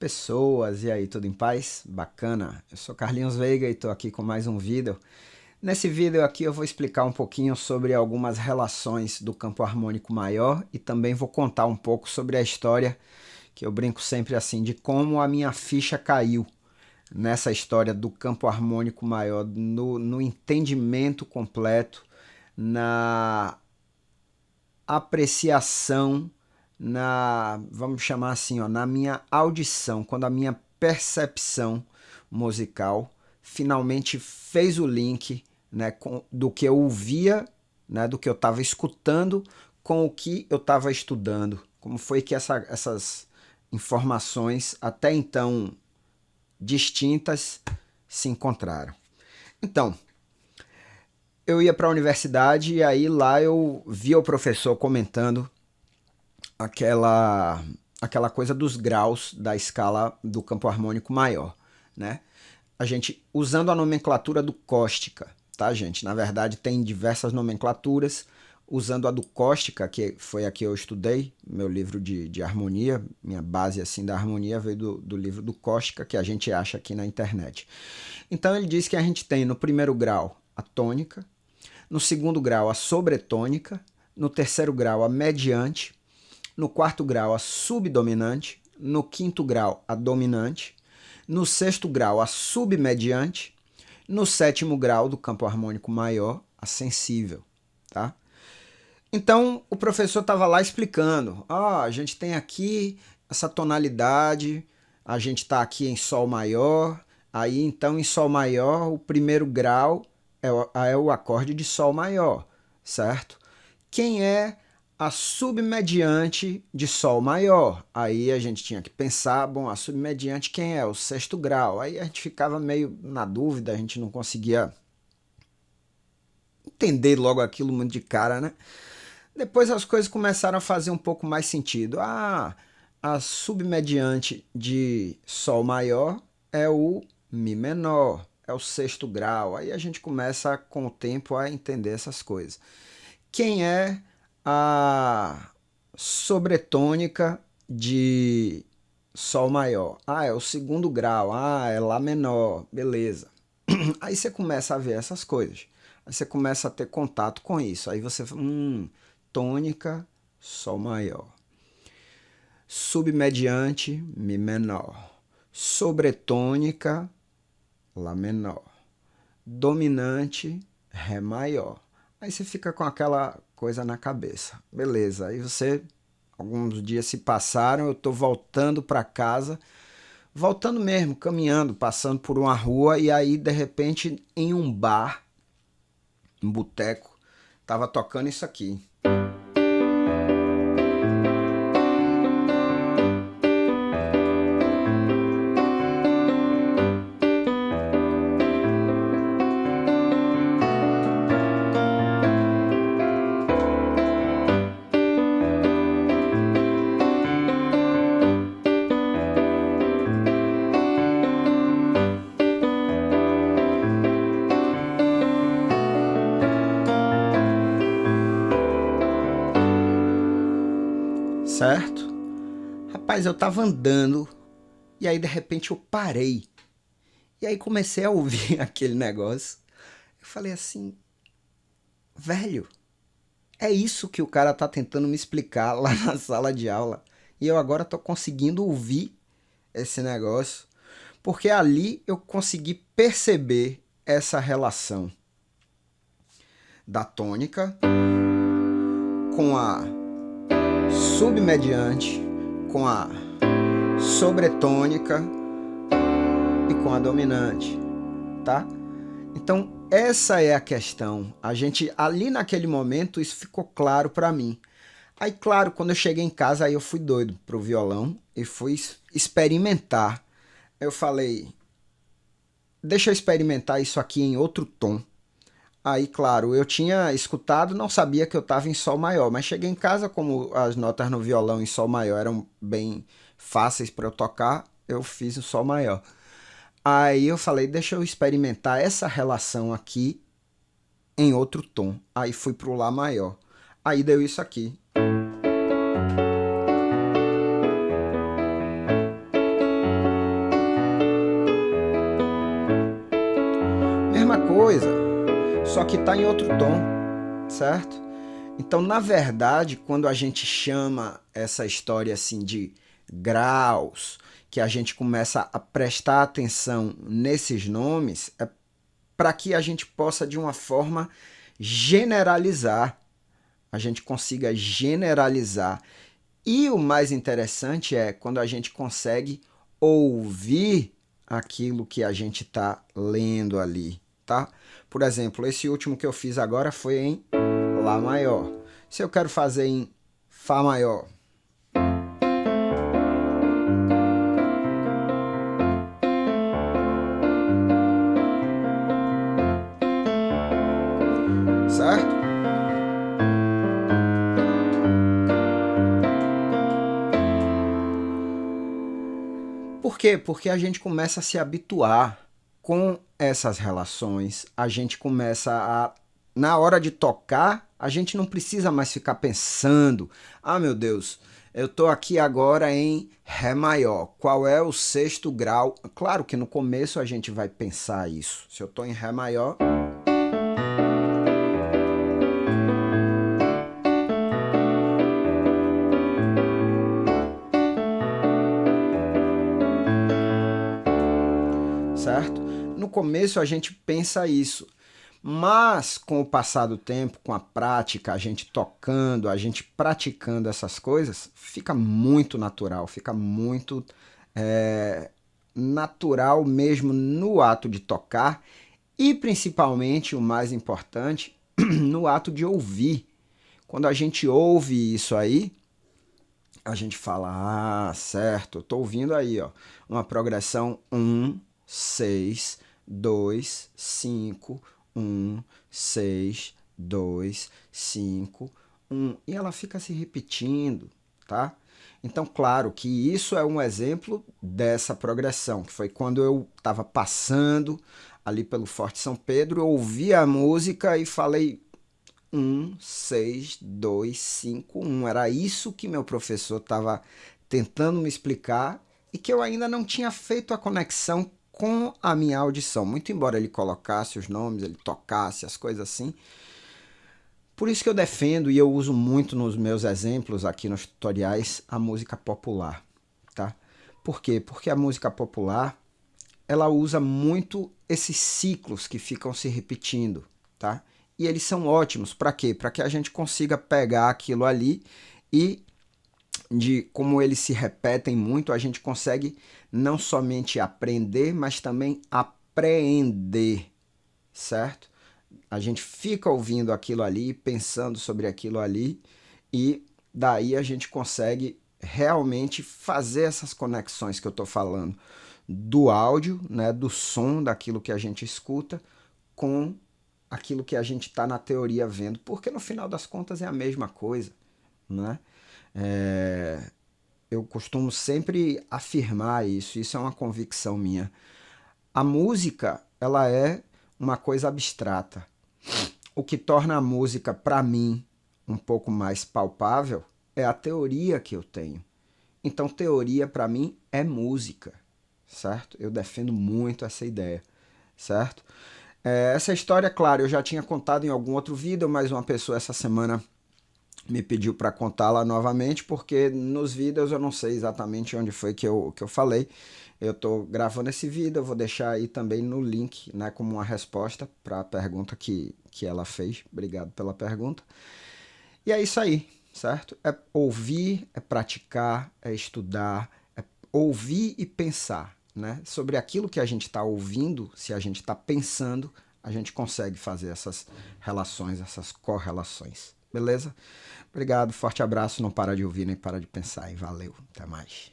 pessoas, e aí, tudo em paz? Bacana. Eu sou Carlinhos Veiga e estou aqui com mais um vídeo. Nesse vídeo aqui eu vou explicar um pouquinho sobre algumas relações do campo harmônico maior e também vou contar um pouco sobre a história, que eu brinco sempre assim, de como a minha ficha caiu nessa história do campo harmônico maior, no entendimento completo, na apreciação, vamos chamar assim, ó, na minha audição, quando a minha percepção musical finalmente fez o link, né, do que eu ouvia, né, do que eu estava escutando com o que eu estava estudando. Como foi que essas informações, até então distintas, se encontraram. Então, eu ia para a universidade e aí lá eu via o professor comentando aquela coisa dos graus da escala do campo harmônico maior, né? A gente usando a nomenclatura do Cóstica, tá, gente? Na verdade tem diversas nomenclaturas, usando a do Cóstica, que foi a que eu estudei, meu livro de harmonia, minha base assim da harmonia veio do livro do Cóstica, que a gente acha aqui na internet. Então ele diz que a gente tem no primeiro grau a tônica, no segundo grau a sobretônica, no terceiro grau a mediante, no quarto grau a subdominante, no quinto grau a dominante, no sexto grau a submediante, no sétimo grau do campo harmônico maior a sensível, tá? Então o professor estava lá explicando, a gente tem aqui essa tonalidade, a gente está aqui em Sol maior, aí então em Sol maior o primeiro grau é o acorde de Sol maior, certo? Quem é a submediante de Sol maior? Aí a gente tinha que pensar, bom, a submediante quem é? O sexto grau. Aí a gente ficava meio na dúvida, a gente não conseguia entender logo aquilo muito de cara, né? Depois as coisas começaram a fazer um pouco mais sentido. A submediante de Sol maior é o Mi menor, é o sexto grau. Aí a gente começa com o tempo a entender essas coisas. Quem é a sobretônica de Sol maior? É o segundo grau. É Lá menor. Beleza. Aí você começa a ver essas coisas. Aí você começa a ter contato com isso. Aí você fala, tônica, Sol maior. Submediante, Mi menor. Sobretônica, Lá menor. Dominante, Ré maior. Aí você fica com aquela coisa na cabeça. Beleza, aí alguns dias se passaram, eu tô voltando para casa, voltando mesmo, caminhando, passando por uma rua, e aí de repente em um bar, um boteco, tava tocando isso aqui. Certo? Rapaz, eu tava andando e aí de repente eu parei. E aí comecei a ouvir aquele negócio. Eu falei assim, velho, é isso que o cara tá tentando me explicar lá na sala de aula. E eu agora tô conseguindo ouvir esse negócio, porque ali eu consegui perceber essa relação da tônica com a submediante, com a sobretônica e com a dominante, tá? Então, essa é a questão. A gente, ali naquele momento, isso ficou claro para mim. Aí, claro, quando eu cheguei em casa, aí eu fui doido pro violão e fui experimentar. Eu falei, deixa eu experimentar isso aqui em outro tom. Aí, claro, eu tinha escutado, não sabia que eu estava em Sol maior, mas cheguei em casa, como as notas no violão em Sol maior eram bem fáceis para eu tocar, eu fiz o Sol maior. Aí eu falei, deixa eu experimentar essa relação aqui em outro tom. Aí fui pro Lá maior. Aí deu isso aqui. coisa, só que está em outro tom, certo? Então, na verdade, quando a gente chama essa história assim de graus, que a gente começa a prestar atenção nesses nomes, é para que a gente possa, de uma forma, generalizar. A gente consiga generalizar. E o mais interessante é quando a gente consegue ouvir aquilo que a gente está lendo ali, tá? Por exemplo, esse último que eu fiz agora foi em Lá maior. Se eu quero fazer em Fá maior, certo? Por quê? Porque a gente começa a se habituar com essas relações, a gente começa a, na hora de tocar, a gente não precisa mais ficar pensando, ah meu Deus, eu estou aqui agora em Ré maior, qual é o sexto grau? Claro que no começo a gente vai pensar isso, se eu estou em Ré maior, certo? No começo a gente pensa isso, mas com o passar do tempo, com a prática, a gente tocando, a gente praticando essas coisas, fica muito natural, fica muito natural mesmo no ato de tocar e principalmente o mais importante, no ato de ouvir. Quando a gente ouve isso aí, a gente fala, ah, certo, eu tô ouvindo aí, ó, uma progressão 6, 2, 5, 6, 2, 5, 1. E ela fica se repetindo, tá? Então, claro que isso é um exemplo dessa progressão, que foi quando eu estava passando ali pelo Forte São Pedro, eu ouvi a música e falei 6, 2, 5, 1. Era isso que meu professor estava tentando me explicar e que eu ainda não tinha feito a conexão com a minha audição. Muito embora ele colocasse os nomes, ele tocasse as coisas assim. Por isso que eu defendo e eu uso muito nos meus exemplos aqui nos tutoriais a música popular, tá? Por quê? Porque a música popular, ela usa muito esses ciclos que ficam se repetindo, tá? E eles são ótimos. Para quê? Para que a gente consiga pegar aquilo ali e, de como eles se repetem muito, a gente consegue não somente aprender, mas também apreender, certo? A gente fica ouvindo aquilo ali, pensando sobre aquilo ali, e daí a gente consegue realmente fazer essas conexões que eu estou falando do áudio, né, do som daquilo que a gente escuta com aquilo que a gente está na teoria vendo, porque no final das contas é a mesma coisa, né? Eu costumo sempre afirmar isso, isso é uma convicção minha. A música, ela é uma coisa abstrata. O que torna a música, para mim, um pouco mais palpável é a teoria que eu tenho. Então, teoria, para mim, é música, certo? Eu defendo muito essa ideia, certo? Essa história, claro, eu já tinha contado em algum outro vídeo, mas uma pessoa essa semana me pediu para contá-la novamente, porque nos vídeos eu não sei exatamente onde foi que eu falei. Eu estou gravando esse vídeo, eu vou deixar aí também no link, né, como uma resposta para a pergunta que ela fez. Obrigado pela pergunta. E é isso aí, certo? É ouvir, é praticar, é estudar, é ouvir e pensar, né? Sobre aquilo que a gente está ouvindo, se a gente está pensando, a gente consegue fazer essas relações, essas correlações. Beleza? Obrigado, forte abraço, não para de ouvir nem para de pensar. E valeu, até mais.